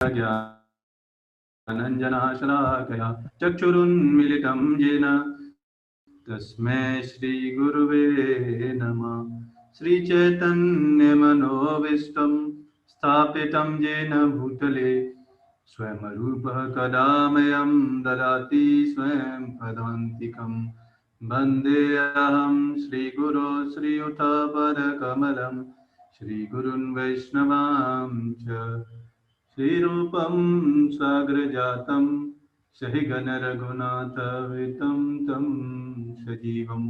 ज्ञानाञ्जनशलाकया चक्षुरुन्मिलितं येन तस्मै श्रीगुरुवे नमः। श्रीचैतन्यमनोभीष्टं स्थापितं येन भूतले स्वयं रूपः कदा मह्यं ददाति स्वयं पदान्तिकं। वन्देऽहं श्रीगुरो श्रीयुतपदकमलं श्रीगुरुन् वैष्णवांश्च श्रीरूपं साग्रजातं सहिगणरघुनाथवितं तं सजीवं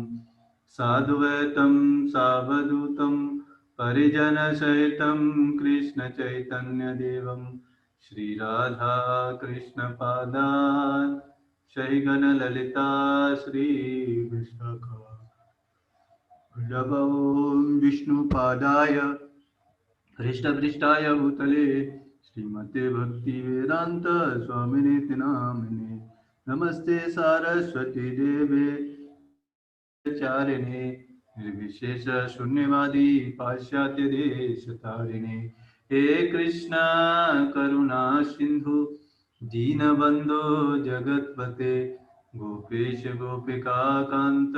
साद्वैतं सावधूतं परिजनसहितं कृष्णचैतन्यदेवं श्रीराधा कृष्णपादान् सहिगणललिता श्रीविशाखा नमो विष्णुपादाय हृष्टपृष्ठाय भूतले श्रीमते भक्तिवेदांत स्वामिनेति नामिने। नमस्ते सारस्वती देवे चारिणे निर्विशेष शून्यवादी पाश्चात्य देश तारिणे। हे कृष्णा करुणा सिंधु दीनबंधो जगतपते गोपेश गोपिका कांत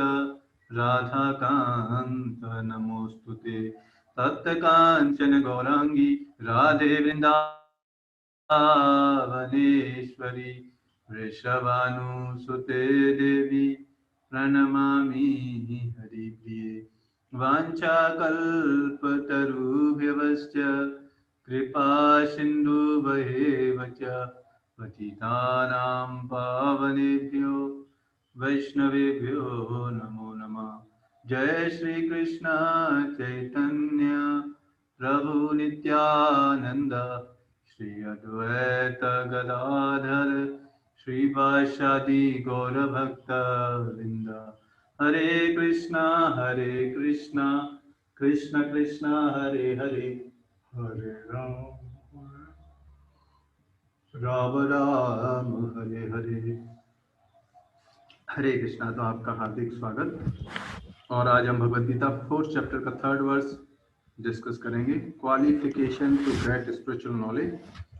राधा कांत नमोस्तुते। तप्तकांचन गौरांगी राधे वृंदावनेश्वरी वृषभानुसुते देवी प्रणमामि हरिप्रिये। वाञ्छाकल्पतरुभ्यश्च कृपा सिन्धुभ्येव च पतितानां पावनेभ्यो वैष्णवेभ्यो नमो नमः। जय श्री कृष्ण चैतन्य प्रभु नित्यानंद श्री अद्वैत गदाधर श्रीवासादि गौरभक्तवृंद। हरे कृष्णा कृष्ण कृष्ण हरे हरे हरे राम राम राम हरे हरे। हरे कृष्णा। तो आपका हार्दिक स्वागत। और आज हम भगवद गीता 4th चैप्टर का 3rd वर्स डिस्कस करेंगे। Qualification to get spiritual knowledge.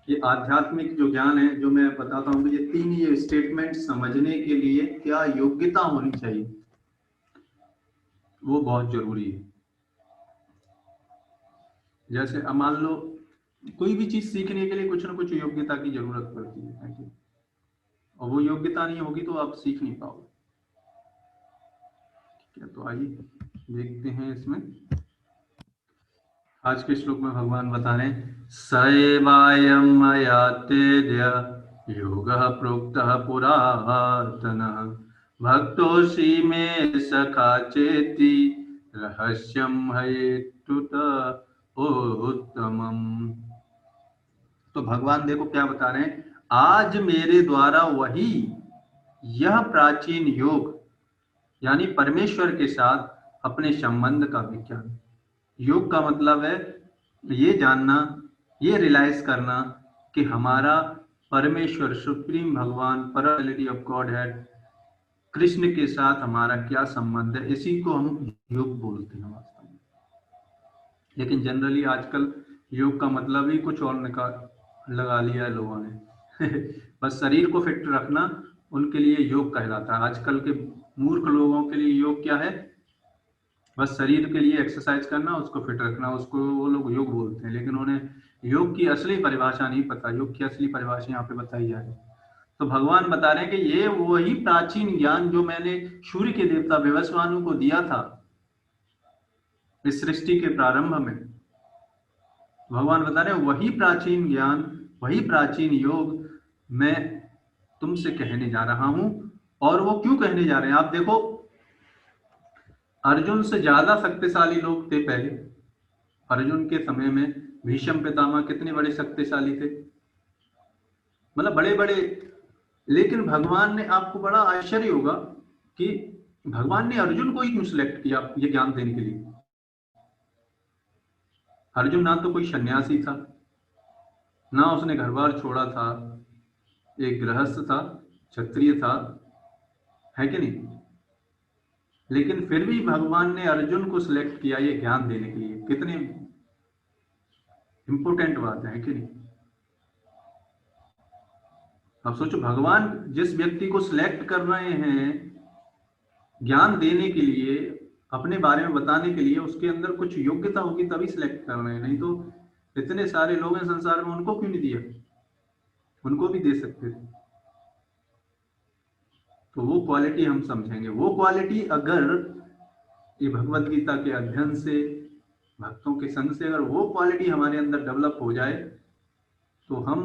ये आध्यात्मिक जो ज्ञान है, जो मैं बताता हूँ, ये 3 ये स्टेटमेंट समझने के लिए क्या योग्यता होनी चाहिए, वो बहुत जरूरी है। जैसे मान लो कोई भी चीज सीखने के लिए कुछ ना कुछ योग्यता की जरूरत पड़ती है, और वो योग्यता नहीं होगी तो आप सीख नहीं पाओगे। क्या तो आइए देखते हैं इसमें। आज के श्लोक में भगवान बता रहे हैं, सएवायं मया तेद्य योगः प्रोक्तः पुरातनः भक्तोऽसि मे सखा चेति रहस्यं हेतुत उत्तमम्। तो भगवान देखो क्या बता रहे हैं, आज मेरे द्वारा वही यह प्राचीन योग यानी परमेश्वर के साथ अपने संबंध का विज्ञान। योग का मतलब है ये जानना, ये रियलाइज करना कि हमारा परमेश्वर सुप्रीम भगवान personality of God head Krishna के साथ हमारा क्या संबंध है। इसी को हम योग बोलते हैं वास्तव में। लेकिन जनरली आजकल योग का मतलब ही कुछ और लगा लिया है लोगों ने बस शरीर को फिट रखना उनके लिए योग कहलाता है। आजकल के मूर्ख लोगों के लिए योग क्या है, बस शरीर के लिए एक्सरसाइज करना, उसको फिट रखना, उसको वो लोग योग बोलते हैं। लेकिन उन्हें योग की असली परिभाषा नहीं पता। योग की असली परिभाषा यहाँ पे बताई जा रही है। तो भगवान बता रहे हैं कि ये वही प्राचीन ज्ञान जो मैंने सूर्य के देवता विवस्वानु को दिया था इस सृष्टि के प्रारंभ में। भगवान बता रहे हैं वही प्राचीन ज्ञान, वही प्राचीन योग मैं तुमसे कहने जा रहा हूं। और वो क्यों कहने जा रहे हैं, आप देखो, अर्जुन से ज्यादा शक्तिशाली लोग थे पहले। अर्जुन के समय में भीष्म पितामह कितने बड़े शक्तिशाली थे, मतलब बड़े बड़े। लेकिन भगवान ने, आपको बड़ा आश्चर्य होगा कि भगवान ने अर्जुन को ही क्यों सिलेक्ट किया ये ज्ञान देने के लिए। अर्जुन ना तो कोई सन्यासी था, ना उसने घर बार छोड़ा था, एक गृहस्थ था, क्षत्रिय था, है कि नहीं। लेकिन फिर भी भगवान ने अर्जुन को सिलेक्ट किया ये ज्ञान देने के लिए। कितनी इंपोर्टेंट बात है कि नहीं। अब सोचो, भगवान जिस व्यक्ति को सिलेक्ट कर रहे हैं ज्ञान देने के लिए, अपने बारे में बताने के लिए, उसके अंदर कुछ योग्यता होगी तभी सिलेक्ट कर रहे हैं, नहीं तो इतने सारे लोग हैं संसार में, उनको क्यों नहीं दिया? उनको भी दे सकते थे। तो वो क्वालिटी हम समझेंगे। वो क्वालिटी अगर ये भगवत गीता के अध्ययन से, भक्तों के संग से अगर वो क्वालिटी हमारे अंदर डेवलप हो जाए तो हम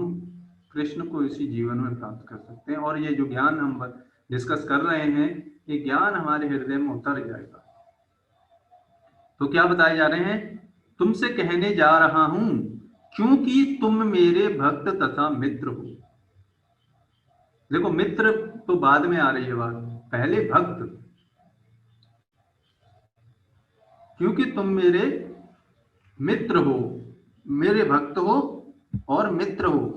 कृष्ण को इसी जीवन में प्राप्त कर सकते हैं। और ये जो ज्ञान हम डिस्कस कर रहे हैं, ये ज्ञान हमारे हृदय में उतर जाएगा। तो क्या बताए जा रहे हैं? तुमसे कहने जा रहा हूं क्योंकि तुम मेरे भक्त तथा मित्र हो। देखो, मित्र तो बाद में आ रही है बात, पहले भक्त। क्योंकि तुम मेरे मित्र हो, मेरे भक्त हो और मित्र हो,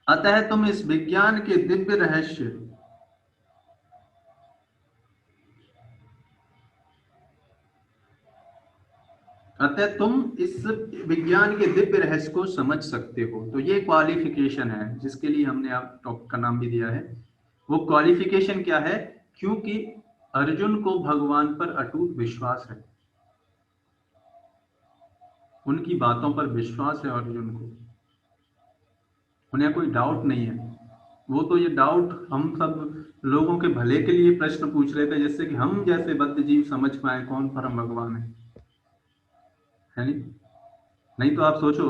अतः तुम इस विज्ञान के दिव्य रहस्य, अतः तुम इस विज्ञान के दिव्य रहस्य को समझ सकते हो। तो ये क्वालिफिकेशन है जिसके लिए हमने आप टॉपिक का नाम भी दिया है। वो क्वालिफिकेशन क्या है? क्योंकि अर्जुन को भगवान पर अटूट विश्वास है, उनकी बातों पर विश्वास है अर्जुन को, उन्हें कोई डाउट नहीं है। वो तो ये डाउट हम सब लोगों के भले के लिए प्रश्न पूछ रहे थे, जिससे कि हम जैसे बद्ध जीव समझ पाए कौन परम भगवान है नहीं? नहीं तो आप सोचो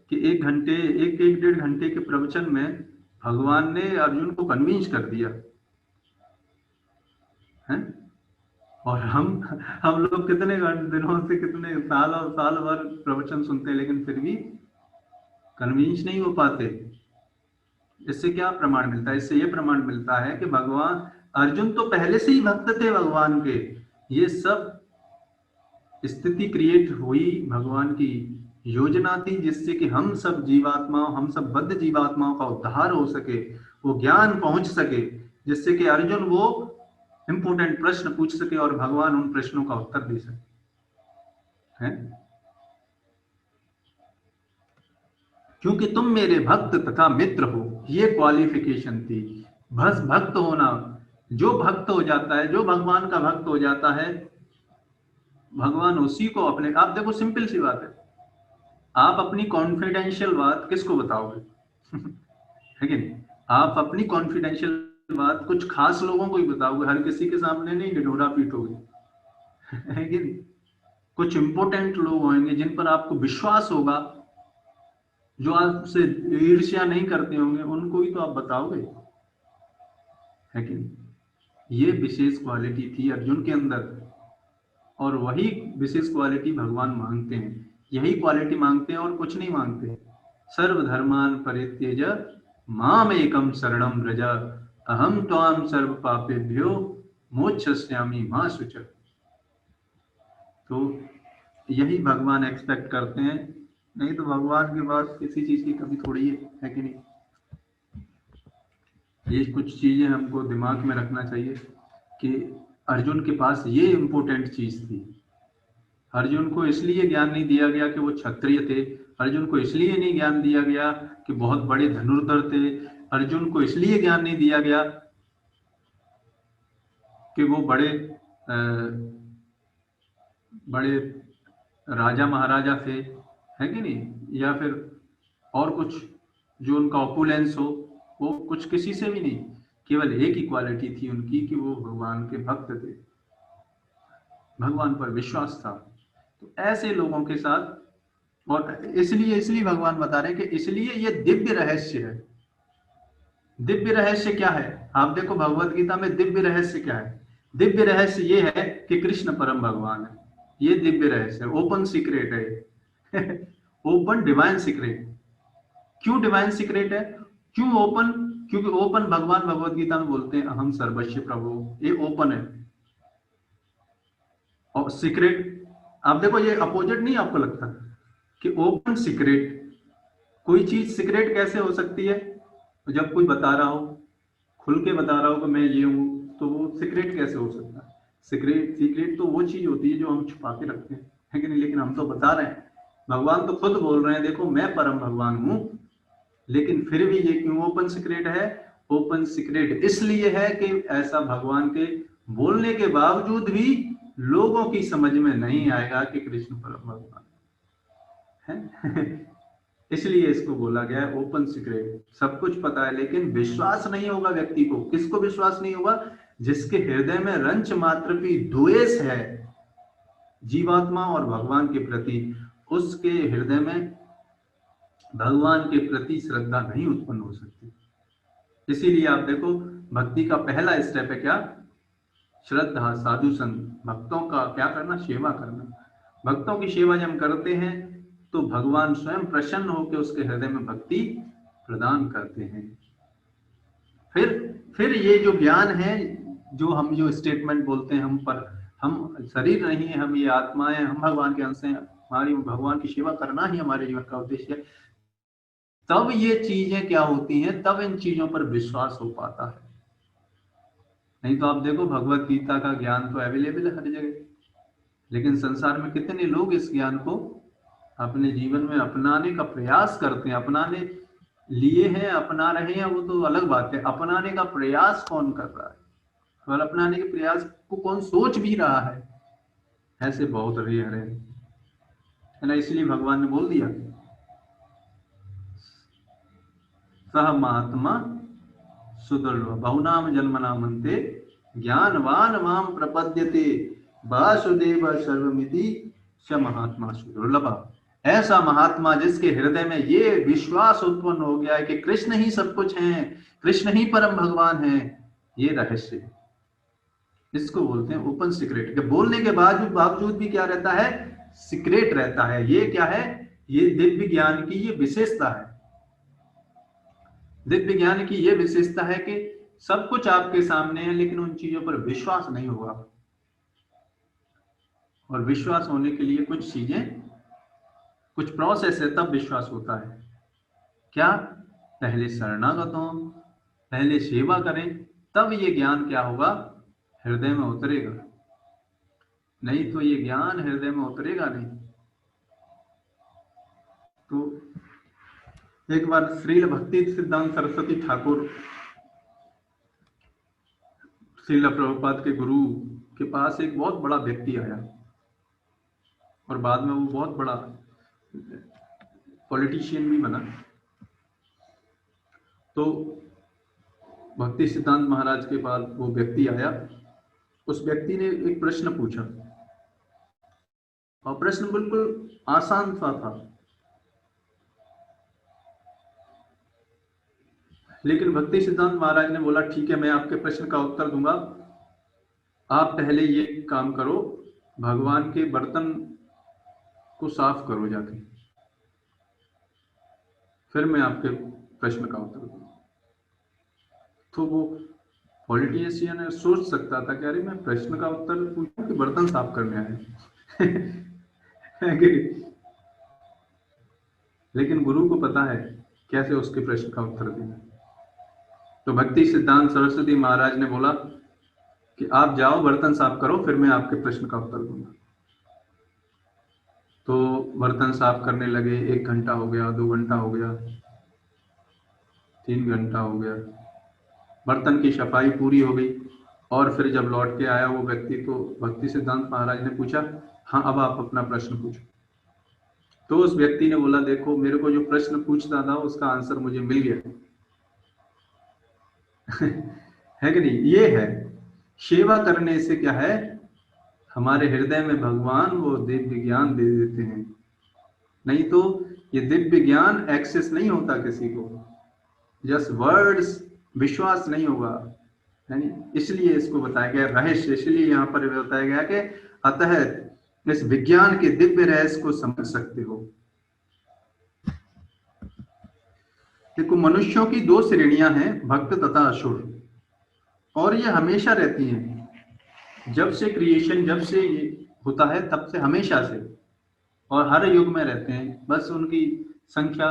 कि एक घंटे, एक एक डेढ़ घंटे के प्रवचन में भगवान ने अर्जुन को कन्विंस कर दिया है। और हम लोग कितने दिनों से, कितने साल और साल भर प्रवचन सुनते हैं, लेकिन फिर भी कन्विंस नहीं हो पाते। इससे क्या प्रमाण मिलता है? इससे ये प्रमाण मिलता है कि भगवान, अर्जुन तो पहले से ही भक्त थे भगवान के। ये सब स्थिति क्रिएट हुई, भगवान की योजना थी, जिससे कि हम सब जीवात्माओं, हम सब बद्ध जीवात्माओं का उद्धार हो सके, वो ज्ञान पहुंच सके, जिससे कि अर्जुन वो इंपोर्टेंट प्रश्न पूछ सके और भगवान उन प्रश्नों का उत्तर दे सके है। क्योंकि तुम मेरे भक्त तथा मित्र हो, ये क्वालिफिकेशन थी। बस भक्त होना, जो भक्त हो जाता है, जो भगवान का भक्त हो जाता है, भगवान उसी को अपने, आप देखो सिंपल सी बात है, आप अपनी कॉन्फिडेंशियल बात किसको बताओगे? है कि नहीं? आप अपनी कॉन्फिडेंशियल बात कुछ खास लोगों को ही बताओगे, हर किसी के सामने नहीं ढिढोरा पीटोगे। है कि नहीं? कुछ इंपोर्टेंट लोग होंगे जिन पर आपको विश्वास होगा, जो आपसे ईर्ष्या नहीं करते होंगे, उनको ही तो आप बताओगे, है कि नहीं? ये विशेष क्वालिटी थी अर्जुन के अंदर, और वही विशेष क्वालिटी भगवान मांगते हैं। यही क्वालिटी मांगते हैं और कुछ नहीं मांगते। सर्वधर्मान परित्यज माम एकम शरणम व्रज, अहम त्वाम सर्व पापेभ्यो मोक्षयिष्यामि मा शुचः। तो यही भगवान एक्सपेक्ट करते हैं, नहीं तो भगवान के पास किसी चीज की कमी थोड़ी है कि नहीं? ये कुछ चीजें हमको दिमाग में रखना चाहिए कि अर्जुन के पास ये इंपॉर्टेंट चीज थी। अर्जुन को इसलिए ज्ञान नहीं दिया गया कि वो क्षत्रिय थे, अर्जुन को इसलिए नहीं ज्ञान दिया गया कि बहुत बड़े धनुर्धर थे, अर्जुन को इसलिए ज्ञान नहीं दिया गया कि वो बड़े बड़े राजा महाराजा थे, है कि नहीं? या फिर और कुछ जो उनका ऑपुलेंस हो, वो कुछ किसी से भी नहीं। केवल एक ही क्वालिटी थी उनकी कि वो भगवान के भक्त थे, भगवान पर विश्वास था। तो ऐसे लोगों के साथ, और इसलिए भगवान बता रहे हैं कि इसलिए ये दिव्य रहस्य है। दिव्य रहस्य क्या है? आप देखो भगवत गीता में दिव्य रहस्य क्या है? दिव्य रहस्य ये है कि कृष्ण परम भगवान है। ये दिव्य रहस्य है, ओपन सीक्रेट है। Open divine secret. क्यों डिवाइन सीक्रेट है? क्यों ओपन? क्योंकि ओपन भगवान भगवत गीता में बोलते हैं अहम सर्वस्व प्रभु, ये ओपन है। और सीक्रेट, आप देखो ये अपोजिट नहीं आपको लगता कि ओपन सीक्रेट? कोई चीज सीक्रेट कैसे हो सकती है? जब कोई बता रहा हो, खुल के बता रहा हो कि मैं ये हूं, तो वो सीक्रेट कैसे हो सकता है? सीक्रेट तो वो चीज होती है जो हम छुपा के रखते हैं, है कि नहीं? लेकिन हम तो बता रहे हैं, भगवान तो खुद बोल रहे हैं, देखो मैं परम भगवान हूं, लेकिन फिर भी ये क्यों ओपन सीक्रेट है? ओपन सीक्रेट इसलिए है कि ऐसा भगवान के बोलने के बावजूद भी लोगों की समझ में नहीं आएगा कि कृष्ण परम भगवान है। इसलिए इसको बोला गया है ओपन सीक्रेट। सब कुछ पता है लेकिन विश्वास नहीं होगा व्यक्ति को। किसको विश्वास नहीं होगा? जिसके हृदय में रंच मात्र भी द्वेष है जीवात्मा और भगवान के प्रति, उसके हृदय में भगवान के प्रति श्रद्धा नहीं उत्पन्न हो सकती। इसीलिए आप देखो भक्ति का पहला स्टेप है क्या? श्रद्धा, साधु संग, भक्तों का क्या करना? सेवा करना। भक्तों की सेवा जब हम करते हैं तो भगवान स्वयं प्रसन्न होकर उसके हृदय में भक्ति प्रदान करते हैं। फिर ये जो ज्ञान है, जो स्टेटमेंट बोलते हैं हम शरीर नहीं है, हम ये आत्मा है, हम भगवान के अंश हैं, हमारी भगवान की सेवा करना ही हमारे जीवन का उद्देश्य है, तब ये चीजें क्या होती हैं? तब इन चीजों पर विश्वास हो पाता है। नहीं तो आप देखो भगवत गीता का ज्ञान तो अवेलेबल है हर जगह, लेकिन संसार में कितने लोग इस ज्ञान को अपने जीवन में अपनाने का प्रयास करते हैं? अपनाने लिए हैं, अपना रहे हैं, वो तो अलग बात है। अपनाने का प्रयास कौन कर रहा है और अपनाने के प्रयास को कौन सोच भी रहा है? ऐसे बहुत रेयर है ना। इसलिए भगवान ने बोल दिया सह महात्मा सुदुर्लभ बहुनाम जन्मनामन्ते ज्ञानवान माम प्रपद्यते वासुदेव सर्वमिति स महात्मा सुदुर्लभ। ऐसा महात्मा जिसके हृदय में ये विश्वास उत्पन्न हो गया है कि कृष्ण ही सब कुछ है, कृष्ण ही परम भगवान है, ये रहस्य, इसको बोलते हैं ओपन सीक्रेट। के बोलने के बावजूद भी क्या रहता है? सीक्रेट रहता है। ये क्या है? ये दिव्य ज्ञान की ये विशेषता है। दिव्य ज्ञान की ये विशेषता है कि सब कुछ आपके सामने है लेकिन उन चीजों पर विश्वास नहीं होगा। और विश्वास होने के लिए कुछ चीजें, कुछ प्रोसेस है, तब विश्वास होता है। क्या? पहले शरणागत हो, पहले सेवा करें, तब ये ज्ञान क्या होगा? हृदय में उतरेगा। नहीं तो ये ज्ञान हृदय में उतरेगा नहीं। तो एक बार श्रील भक्ति सिद्धांत सरस्वती ठाकुर श्रील प्रभुपाद के गुरु के पास एक बहुत बड़ा व्यक्ति आया और बाद में वो बहुत बड़ा पॉलिटिशियन भी बना। तो भक्ति सिद्धांत महाराज के पास वो व्यक्ति आया। उस व्यक्ति ने एक प्रश्न पूछा और प्रश्न बिल्कुल आसान सा था, लेकिन भक्ति सिद्धांत महाराज ने बोला ठीक है, मैं आपके प्रश्न का उत्तर दूंगा, आप पहले ये काम करो, भगवान के बर्तन को साफ करो जाके, फिर मैं आपके प्रश्न का उत्तर दूंगा। तो वो पॉलिटिशियन सोच सकता था कि अरे मैं प्रश्न का उत्तर पूछूं कि बर्तन साफ करने आए। लेकिन गुरु को पता है कैसे उसके प्रश्न का उत्तर देना। तो भक्ति सिद्धांत सरस्वती महाराज ने बोला कि आप जाओ बर्तन साफ करो, फिर मैं आपके प्रश्न का उत्तर दूंगा। तो बर्तन साफ करने लगे। 1 घंटा हो गया, 2 घंटा हो गया, 3 घंटा हो गया, बर्तन की सफाई पूरी हो गई। और फिर जब लौट के आया वो व्यक्ति, तो भक्ति सिद्धांत महाराज ने पूछा, हाँ अब आप अपना प्रश्न पूछो। तो उस व्यक्ति ने बोला, देखो मेरे को जो प्रश्न पूछना था उसका आंसर मुझे मिल गया। है कि नहीं? ये है सेवा करने से क्या है, हमारे हृदय में भगवान वो दिव्य ज्ञान दे देते हैं। नहीं तो ये दिव्य ज्ञान एक्सेस नहीं होता किसी को, जस्ट वर्ड्स, विश्वास नहीं होगा। यानी इसलिए इसको बताया गया रहस्य, इसलिए यहाँ पर बताया गया कि अतः इस विज्ञान के दिव्य रहस्य को समझ सकते हो। देखो मनुष्यों की 2 श्रेणियां हैं, भक्त तथा असुर, और ये हमेशा रहती हैं। जब से क्रिएशन, जब से ये होता है तब से, हमेशा से, और हर युग में रहते हैं। बस उनकी संख्या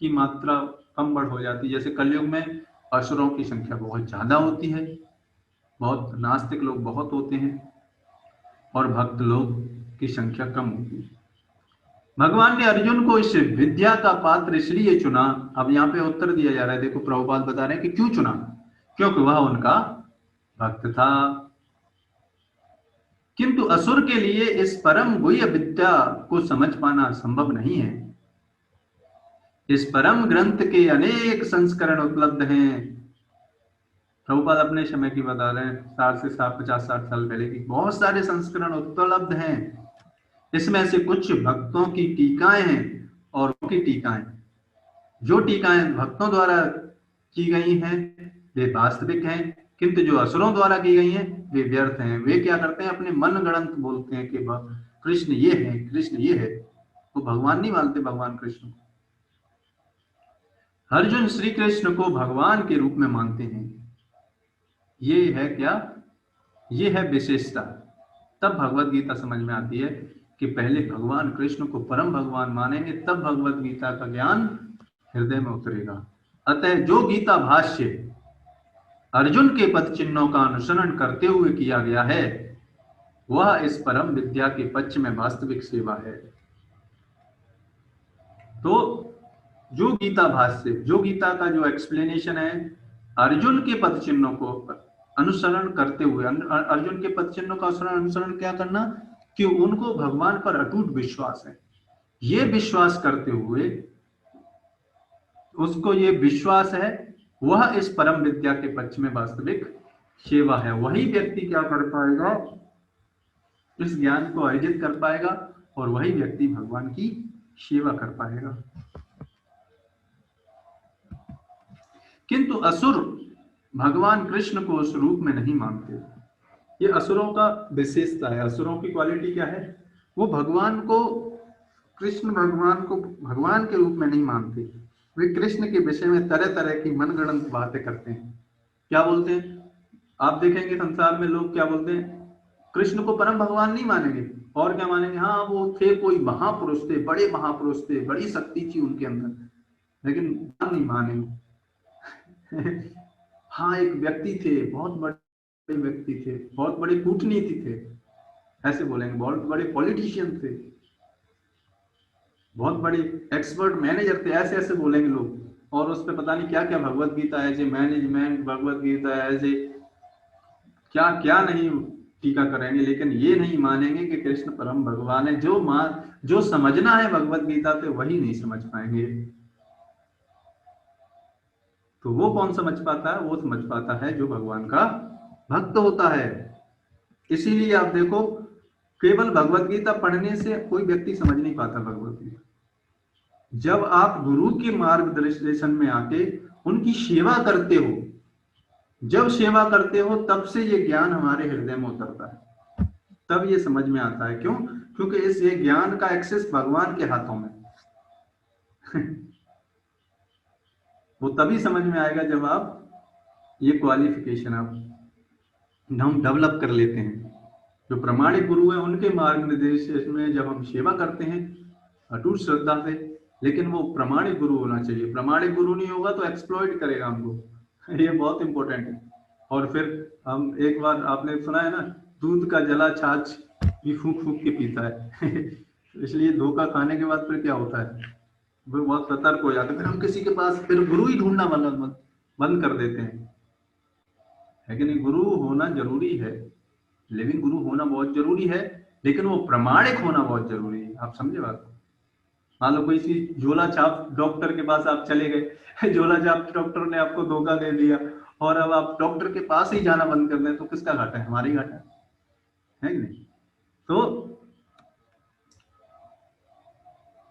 की मात्रा कम बढ़ हो जाती है। जैसे कलयुग में असुरों की संख्या बहुत ज्यादा होती है, बहुत नास्तिक लोग बहुत होते हैं, और भक्त लोग की संख्या कम होती है। भगवान ने अर्जुन को इस विद्या का पात्र इसलिए चुना। अब यहाँ पे उत्तर दिया जा रहा है, देखो प्रभुपाद बता रहे हैं कि क्यों चुना, क्योंकि वह उनका भक्त था। किंतु असुर के लिए इस परम गुह्य विद्या को समझ पाना संभव नहीं है। इस परम ग्रंथ के अनेक संस्करण उपलब्ध हैं। प्रभुपाद अपने समय की बता रहे हैं, 50-60 पहले की बहुत सारे संस्करण उपलब्ध हैं। इसमें से कुछ भक्तों की टीकाएं हैं और उनकी टीकाएं, जो टीकाएं भक्तों द्वारा की गई हैं वे वास्तविक हैं, किंतु जो असुरों द्वारा की गई हैं वे व्यर्थ हैं। वे क्या करते हैं, अपने मन गढ़ंत बोलते हैं कि कृष्ण ये है, कृष्ण ये है। वो भगवान नहीं मानते भगवान कृष्ण। अर्जुन श्री कृष्ण को भगवान के रूप में मानते हैं। ये है क्या, ये है विशेषता। तब भगवत गीता समझ में आती है कि पहले भगवान कृष्ण को परम भगवान मानेंगे, तब भगवत गीता का ज्ञान हृदय में उतरेगा। अतः जो गीता भाष्य अर्जुन के पद चिन्हों का अनुसरण करते हुए किया गया है, वह इस परम विद्या के पक्ष में वास्तविक सेवा है। तो जो गीता भाष्य, जो गीता का जो एक्सप्लेनेशन है, अर्जुन के पद चिन्हों को अनुसरण करते हुए, अर्जुन के पद चिन्हों का अनुसरण क्या करना, कि उनको भगवान पर अटूट विश्वास है। ये विश्वास करते हुए, उसको ये विश्वास है, वह इस परम विद्या के पक्ष में वास्तविक सेवा है। वही व्यक्ति क्या कर पाएगा, इस ज्ञान को अर्जित कर पाएगा, और वही व्यक्ति भगवान की सेवा कर पाएगा। किंतु असुर भगवान कृष्ण को उस रूप में नहीं मानते। ये असुरों का विशेषता है। असुरों की क्वालिटी क्या है, वो भगवान को, कृष्ण भगवान को भगवान के रूप में नहीं मानते। वे कृष्ण के विषय में तरह तरह की मनगढ़ंत बातें करते हैं। क्या बोलते हैं, आप देखेंगे संसार में लोग क्या बोलते हैं, कृष्ण को परम भगवान नहीं मानेंगे, और क्या मानेंगे, हाँ वो थे, कोई महापुरुष थे, बड़े महापुरुष थे, बड़ी शक्ति थी उनके अंदर, लेकिन नहीं मानेंगे। हाँ एक व्यक्ति थे, बहुत बड़े व्यक्ति थे, बहुत बड़े कूटनीति थे, ऐसे बोलेंगे। बहुत बड़े पॉलिटिशियन थे, बहुत बड़े एक्सपर्ट मैनेजर थे, ऐसे ऐसे बोलेंगे लोग। और उस पर पता नहीं क्या क्या, Bhagavad Gita as a management, Bhagavad Gita as a क्या क्या नहीं टीका करेंगे, लेकिन ये नहीं मानेंगे कि कृष्ण परम भगवान है। जो समझना है भगवत गीता से वही नहीं समझ पाएंगे। तो वो कौन समझ पाता है, वो समझ पाता है जो भगवान का भक्त होता है। इसीलिए आप देखो, केवल भगवत गीता पढ़ने से कोई व्यक्ति समझ नहीं पाता भगवत गीता। जब आप गुरु के मार्गदर्शन में आके उनकी सेवा करते हो, जब सेवा करते हो, तब से ये ज्ञान हमारे हृदय में उतरता है, तब ये समझ में आता है। क्यों, क्योंकि इस ये ज्ञान का एक्सेस भगवान के हाथों में। वो तभी समझ में आएगा जब आप ये क्वालिफिकेशन आप हम डेवलप कर लेते हैं। जो प्रमाणिक गुरु है उनके मार्गदर्शन में जब हम सेवा करते हैं अटूट श्रद्धा से, लेकिन वो प्रमाणिक गुरु होना चाहिए। प्रमाणिक गुरु नहीं होगा तो एक्सप्लॉइट करेगा हमको। ये बहुत इंपॉर्टेंट है। और फिर हम, एक बार आपने सुना है ना, दूध का जला छाछ भी फूंक फूंक के पीता है। इसलिए धोखा खाने के बाद फिर क्या होता है, वो बहुत सतर्क हो जाते हैं। फिर हम किसी के पास फिर गुरु ही ढूंढना बंद कर देते हैं। है कि नहीं, गुरु होना जरूरी है, लिविंग गुरु होना बहुत जरूरी है, लेकिन वो प्रमाणिक होना बहुत जरूरी है। आप समझे बात को। मान लो कोई सी झोला छाप डॉक्टर के पास आप चले गए, झोला छाप डॉक्टर ने आपको धोखा दे दिया, और अब आप डॉक्टर के पास ही जाना बंद कर दें, तो किसका घाटा है, हमारी घाटा है कि नहीं। तो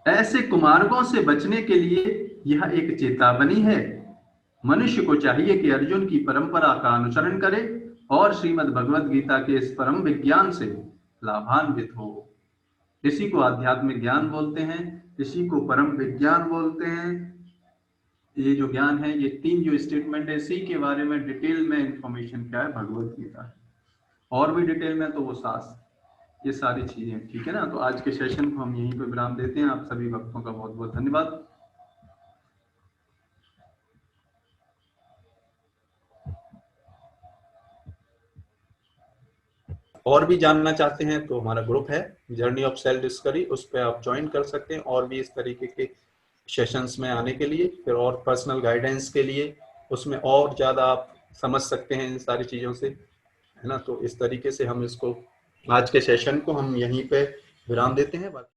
ऐसे कुमार्गों से बचने के लिए यह एक चेतावनी है। मनुष्य को चाहिए कि अर्जुन की परंपरा का अनुसरण करे और श्रीमद् भगवद गीता के इस परम विज्ञान से लाभान्वित हो। इसी को आध्यात्मिक ज्ञान बोलते हैं, इसी को परम विज्ञान बोलते हैं। ये जो ज्ञान है, ये तीन जो स्टेटमेंट है, इसी के बारे में डिटेल में इंफॉर्मेशन क्या है, भगवत गीता है। और भी डिटेल में तो वो शास्त्र, ये सारी चीजें। ठीक है ना। तो आज के सेशन को हम यहीं पे विराम देते हैं। आप सभी भक्तों का बहुत बहुत धन्यवाद। और भी जानना चाहते हैं तो हमारा ग्रुप है जर्नी ऑफ सेल्फ डिस्कवरी, उस पर आप ज्वाइन कर सकते हैं और भी इस तरीके के सेशंस में आने के लिए, फिर और पर्सनल गाइडेंस के लिए, उसमें और ज़्यादा आप समझ सकते हैं इन सारी चीज़ों से, है ना। तो इस तरीके से हम इसको, आज के सेशन को हम यहीं पे विराम देते हैं।